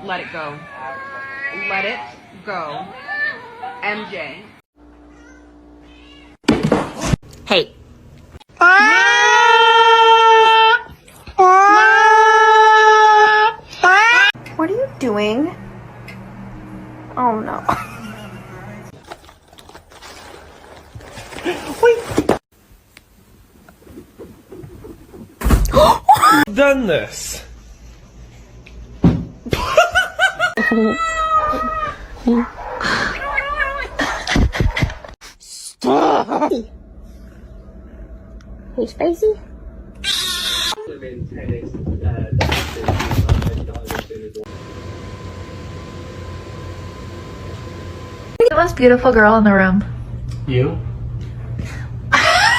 Let it go. Let it go. MJ. Hey. What are you doing? Oh no. Wait. I've done this. Stop. Hey, Spacey. The most beautiful girl in the room. You?